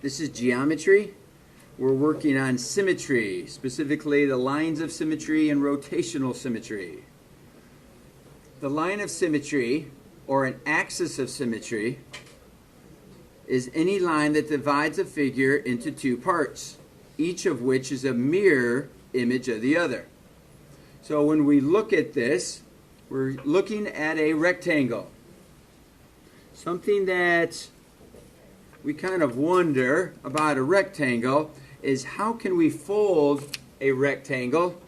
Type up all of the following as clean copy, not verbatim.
This is geometry. We're working on symmetry, specifically the lines of symmetry and rotational symmetry. The line of symmetry, or an axis of symmetry, is any line that divides a figure into two parts, each of which is a mirror image of the other. So when we look at this, we're looking at a rectangle. Something that we kind of wonder about a rectangle is how can we fold a rectangle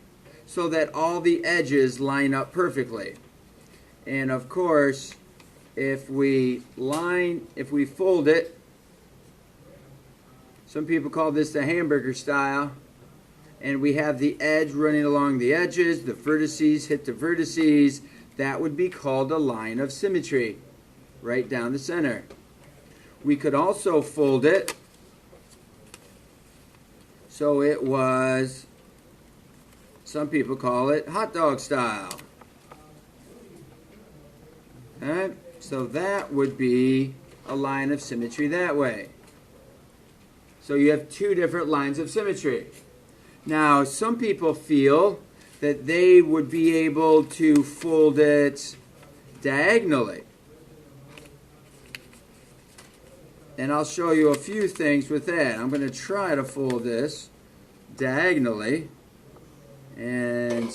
so that all the edges line up perfectly? And of course, if we fold it, some people call this the hamburger style, and we have the edge running along the edges, the vertices hit the vertices, that would be called a line of symmetry, right down the center. We could also fold it so it was, some people call it hot dog style. Okay? So that would be a line of symmetry that way. So you have two different lines of symmetry. Now, some people feel that they would be able to fold it diagonally. And I'll show you a few things with that. I'm going to try to fold this diagonally. And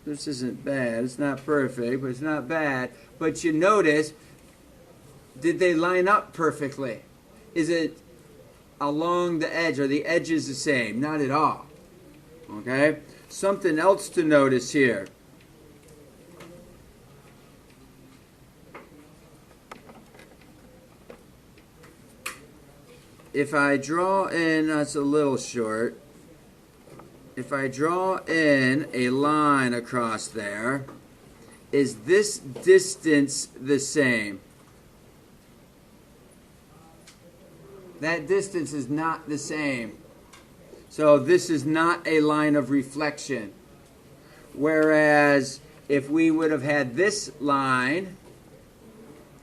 this isn't bad. It's not perfect, but it's not bad. But you notice, did they line up perfectly? Is it along the edge? Are the edges the same? Not at all. Okay? Something else to notice here. If I draw in, that's a little short. If I draw in a line across there, is this distance the same? That distance is not the same. So this is not a line of reflection. Whereas if we would have had this line,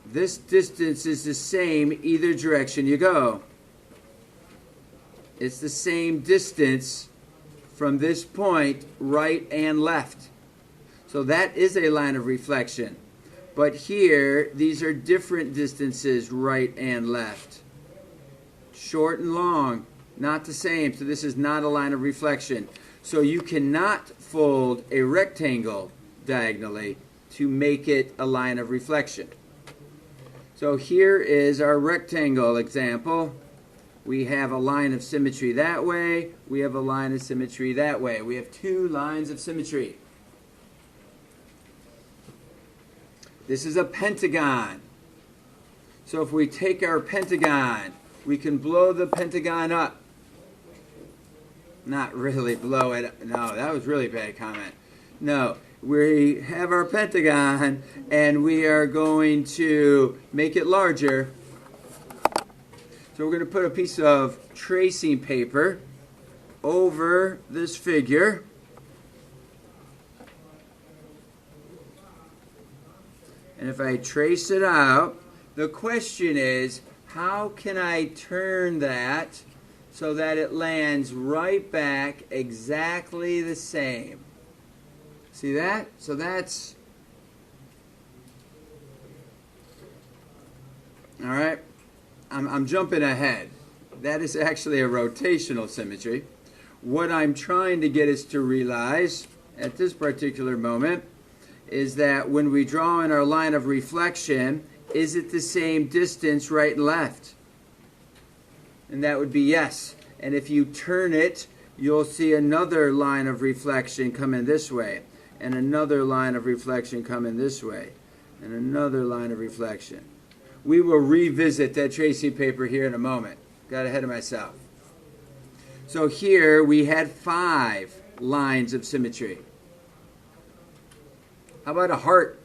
this distance is the same either direction you go. It's the same distance from this point, right and left. So that is a line of reflection. But here, these are different distances, right and left. Short and long, not the same. So this is not a line of reflection. So you cannot fold a rectangle diagonally to make it a line of reflection. So here is our rectangle example. We have a line of symmetry that way. We have a line of symmetry that way. We have two lines of symmetry. This is a pentagon. So if we take our pentagon, we can blow the pentagon up. Not really blow it. No, that was really bad comment. No, we have our pentagon and we are going to make it larger. So we're going to put a piece of tracing paper over this figure. And if I trace it out, the question is, how can I turn that so that it lands right back exactly the same? See that? So that's, all right. I'm jumping ahead. That is actually a rotational symmetry. What I'm trying to get us to realize at this particular moment is that when we draw in our line of reflection, is it the same distance right and left? And that would be yes. And if you turn it, you'll see another line of reflection coming this way, and another line of reflection coming this way, and another line of reflection. We will revisit that tracing paper here in a moment. Got ahead of myself. So here we had 5 lines of symmetry. How about a heart?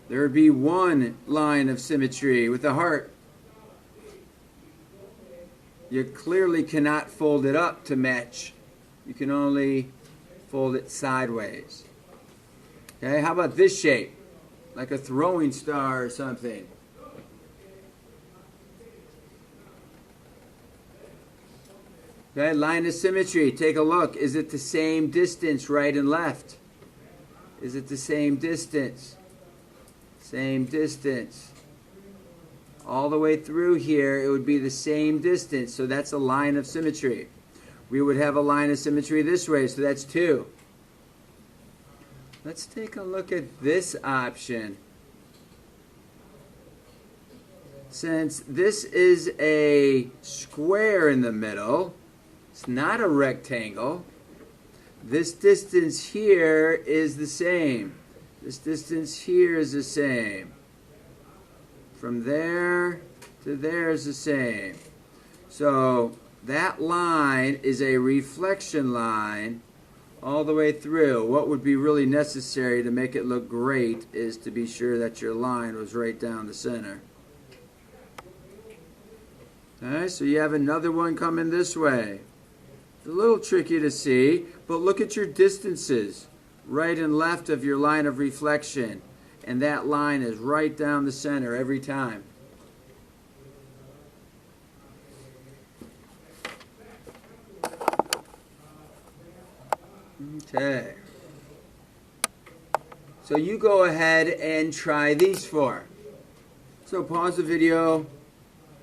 There would be 1 line of symmetry with a heart. You clearly cannot fold it up to match. You can only fold it sideways. Okay, how about this shape? Like a throwing star or something. Okay, line of symmetry. Take a look. Is it the same distance right and left? Is it the same distance? Same distance. All the way through here, it would be the same distance. So that's a line of symmetry. We would have a line of symmetry this way, so that's 2. Let's take a look at this option. Since this is a square in the middle, it's not a rectangle, this distance here is the same. This distance here is the same. From there to there is the same. So that line is a reflection line all the way through. What would be really necessary to make it look great is to be sure that your line was right down the center. Okay, so you have another one coming this way. It's a little tricky to see, but look at your distances, right and left of your line of reflection. And that line is right down the center every time. Okay. So you go ahead and try these 4. So pause the video.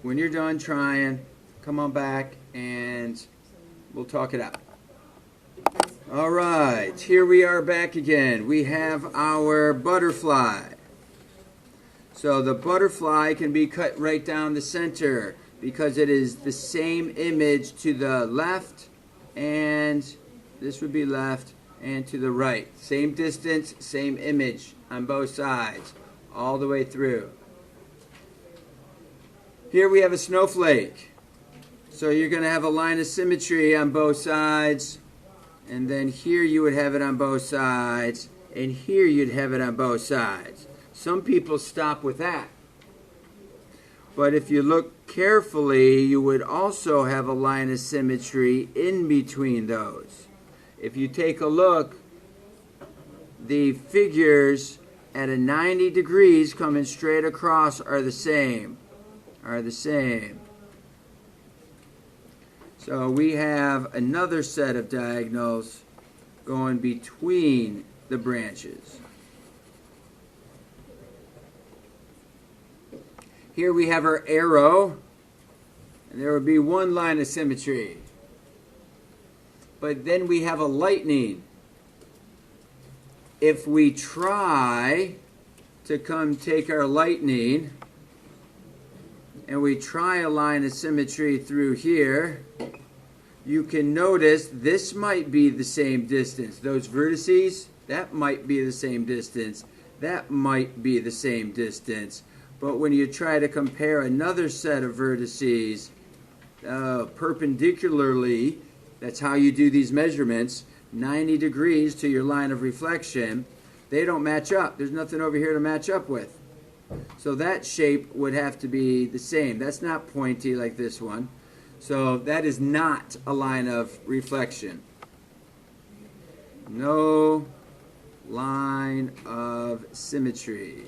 When you're done trying, come on back and we'll talk it out. All right, here we are back again. We have our butterfly. So the butterfly can be cut right down the center because it is the same image to the left, and this would be left, and to the right. Same distance, same image on both sides, all the way through. Here we have a snowflake. So you're going to have a line of symmetry on both sides. And then here you would have it on both sides. And here you'd have it on both sides. Some people stop with that. But if you look carefully, you would also have a line of symmetry in between those. If you take a look, the figures at a 90 degrees coming straight across are the same. So we have another set of diagonals going between the branches. Here we have our arrow, and there would be one line of symmetry. But then we have a lightning. If we try to come take our lightning, and we try a line of symmetry through here, you can notice this might be the same distance. Those vertices, that might be the same distance. That might be the same distance. But when you try to compare another set of vertices perpendicularly, that's how you do these measurements, 90 degrees to your line of reflection, they don't match up. There's nothing over here to match up with. So that shape would have to be the same. That's not pointy like this one. So that is not a line of reflection. No line of symmetry.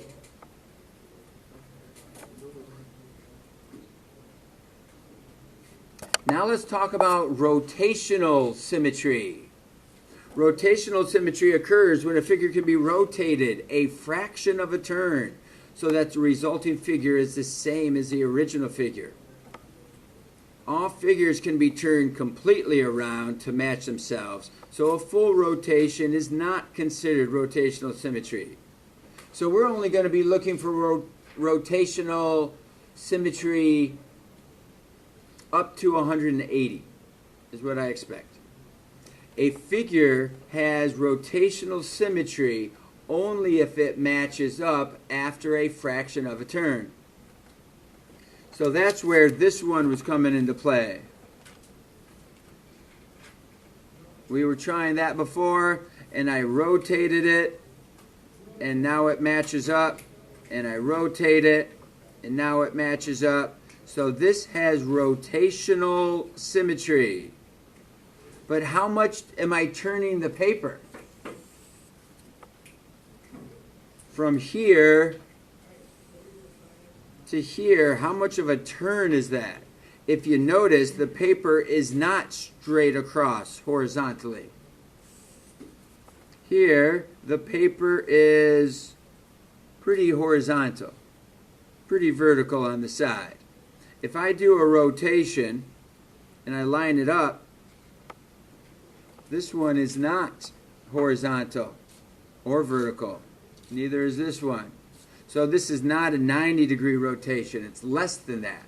Now let's talk about rotational symmetry. Rotational symmetry occurs when a figure can be rotated a fraction of a turn, so that the resulting figure is the same as the original figure. All figures can be turned completely around to match themselves, so a full rotation is not considered rotational symmetry. So we're only going to be looking for rotational symmetry up to 180, is what I expect. A figure has rotational symmetry only if it matches up after a fraction of a turn. So that's where this one was coming into play. We were trying that before, and I rotated it, and now it matches up, and I rotate it, and now it matches up. So this has rotational symmetry. But how much am I turning the paper? From here to here, how much of a turn is that? if you notice, the paper is not straight across horizontally. Here, the paper is pretty horizontal, pretty vertical on the side. If I do a rotation and I line it up, this one is not horizontal or vertical. Neither is this one. So this is not a 90-degree rotation. It's less than that.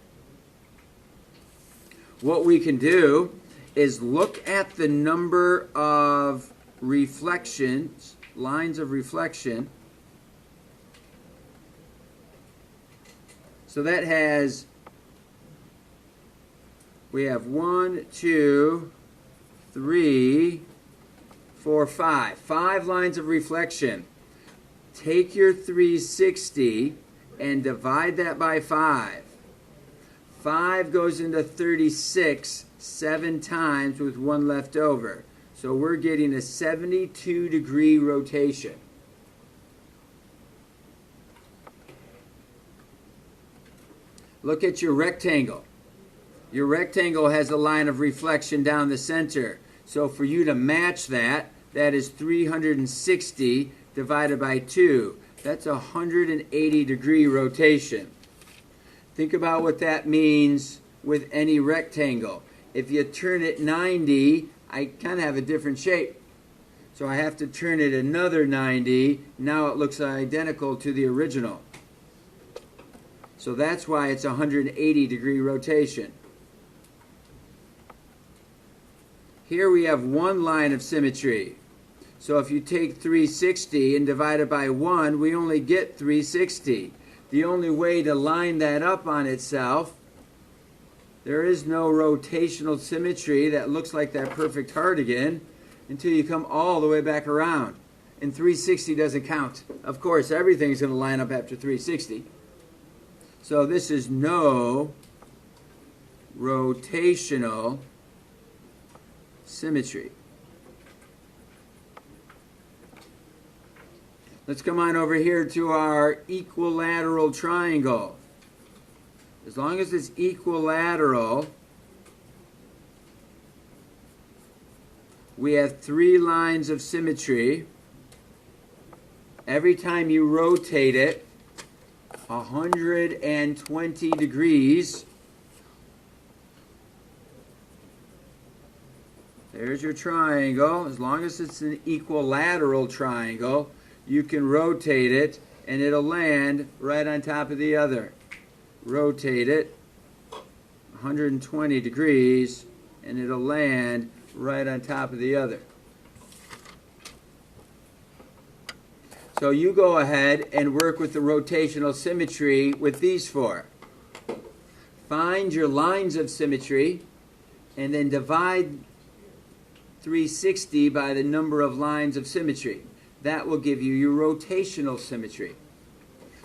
What we can do is look at the number of reflections, lines of reflection. So that has, we have 1, 2, 3, 4, 5. 5 lines of reflection. Take your 360 and divide that by 5. 5 goes into 36 7 times with 1 left over. So we're getting a 72-degree rotation. Look at your rectangle. Your rectangle has a line of reflection down the center. So for you to match that, that is 360 divided by 2. That's a 180-degree rotation. Think about what that means with any rectangle. If you turn it 90, I kind of have a different shape. So I have to turn it another 90. Now it looks identical to the original. So that's why it's a 180-degree rotation. Here we have one line of symmetry. So if you take 360 and divide it by 1, we only get 360. The only way to line that up on itself, there is no rotational symmetry that looks like that perfect heart again until you come all the way back around. And 360 doesn't count. Of course, everything's going to line up after 360. So this is no rotational symmetry. Let's come on over here to our equilateral triangle. As long as it's equilateral, we have 3 lines of symmetry. Every time you rotate it 120 degrees, there's your triangle. As long as it's an equilateral triangle, you can rotate it and it'll land right on top of the other. Rotate it 120 degrees and it'll land right on top of the other. So you go ahead and work with the rotational symmetry with these 4. Find your lines of symmetry and then divide 360 by the number of lines of symmetry. That will give you your rotational symmetry.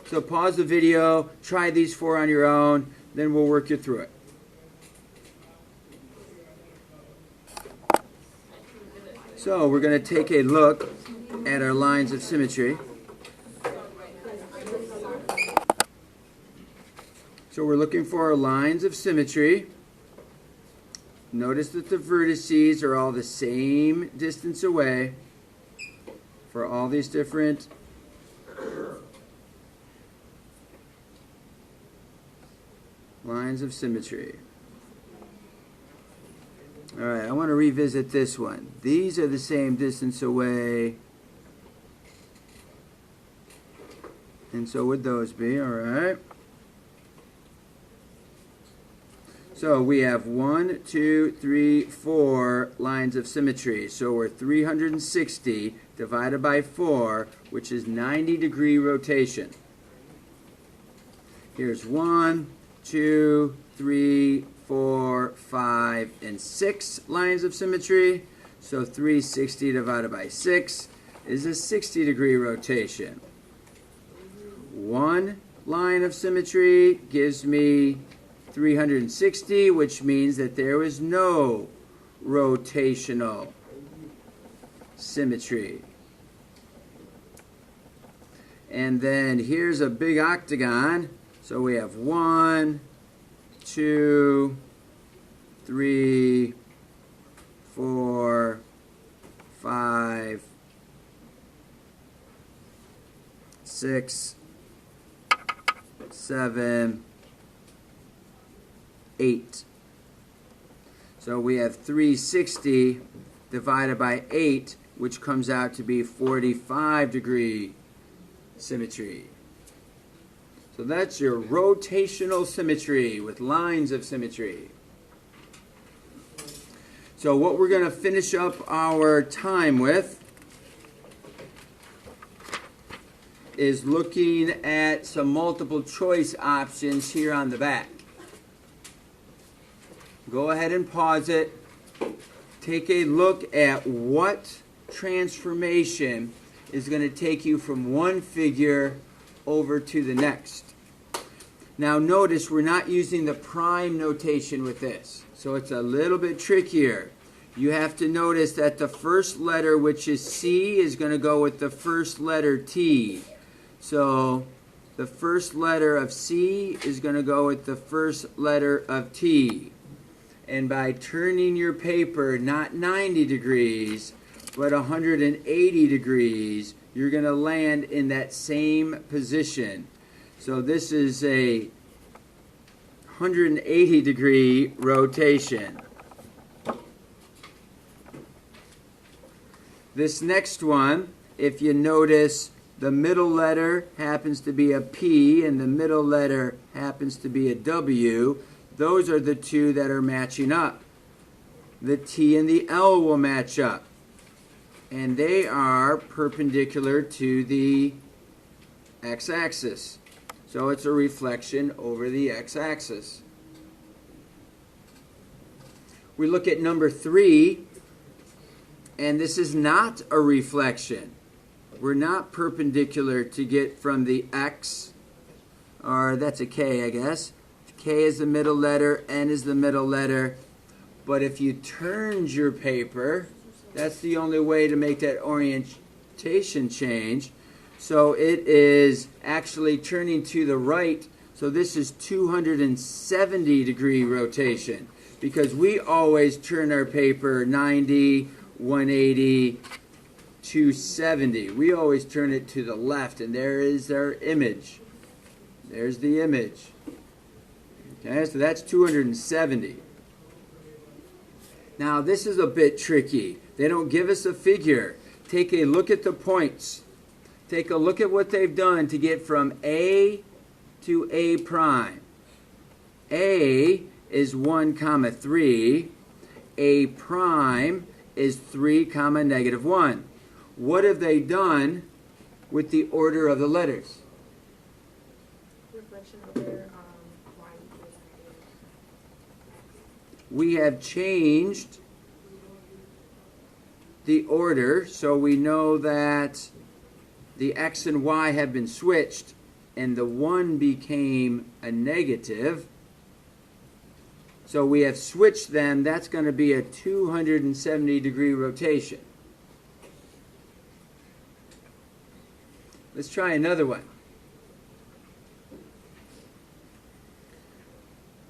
So pause the video, try these 4 on your own, then we'll work you through it. So we're going to take a look at our lines of symmetry. So we're looking for our lines of symmetry. Notice that the vertices are all the same distance away for all these different lines of symmetry. All right, I want to revisit this one. These are the same distance away, and so would those be, all right? So we have 1, 2, 3, 4 lines of symmetry. So we're 360 divided by 4, which is 90-degree rotation. Here's 1, 2, 3, 4, 5, and 6 lines of symmetry. So 360 divided by 6 is a 60-degree rotation. 1 line of symmetry gives me 360, which means that there is no rotational symmetry. And then here's a big octagon. So we have 1, 2, 3, 4, 5, 6, 7, 8. So we have 360 divided by 8, which comes out to be 45-degree symmetry. So that's your rotational symmetry with lines of symmetry. So what we're going to finish up our time with is looking at some multiple choice options here on the back. Go ahead and pause it. Take a look at what transformation is going to take you from one figure over to the next. Now notice we're not using the prime notation with this, so it's a little bit trickier. You have to notice that the first letter, which is C, is going to go with the first letter T. So the first letter of C is going to go with the first letter of T. And by turning your paper not 90 degrees, but 180 degrees, you're going to land in that same position. So this is a 180 degree rotation. This next one, if you notice, the middle letter happens to be a P and the middle letter happens to be a W. Those are the two that are matching up. The T and the L will match up. And they are perpendicular to the x-axis. So it's a reflection over the x-axis. We look at number 3, and this is not a reflection. We're not perpendicular to get from the x, or that's a K, I guess. K is the middle letter, N is the middle letter. But if you turned your paper, that's the only way to make that orientation change. So it is actually turning to the right. So this is 270 degree rotation, because we always turn our paper 90, 180, 270. We always turn it to the left, and there is our image. There's the image. Okay, so that's 270. Now this is a bit tricky. They don't give us a figure. Take a look at the points. Take a look at what they've done to get from A to A prime. A is 1, 3. A prime is 3, negative 1. What have they done with the order of the letters? Reflection of their We have changed the order, so we know that the x and y have been switched, and the 1 became a negative. So we have switched them. That's going to be a 270 degree rotation. Let's try another one.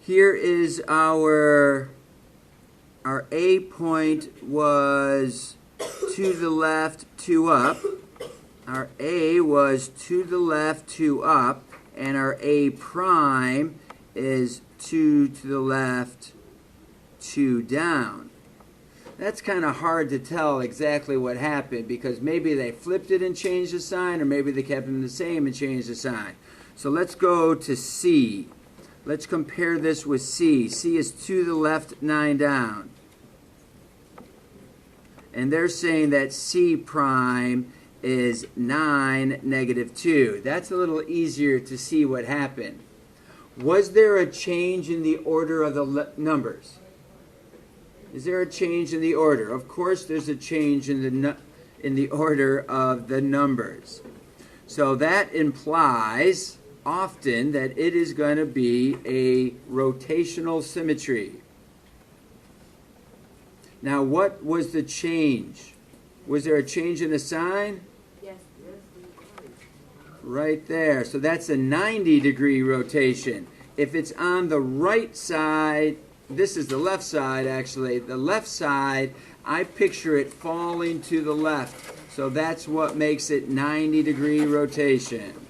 Here is our A point was to the left, 2 up. Our A was to the left, 2 up. And our A prime is 2 to the left, 2 down. That's kind of hard to tell exactly what happened, because maybe they flipped it and changed the sign, or maybe they kept them the same and changed the sign. So let's go to C. Let's compare this with C. C is to the left, 9 down. And they're saying that C prime is 9, negative 2. That's a little easier to see what happened. Was there a change in the order of the numbers? Is there a change in the order? Of course there's a change in the order of the numbers. So that implies often that it is going to be a rotational symmetry. Now, what was the change? Was there a change in the sign? Yes. Right there. So that's a 90 degree rotation. If it's on the right side, this is the left side actually. The left side, I picture it falling to the left. So that's what makes it 90-degree rotation.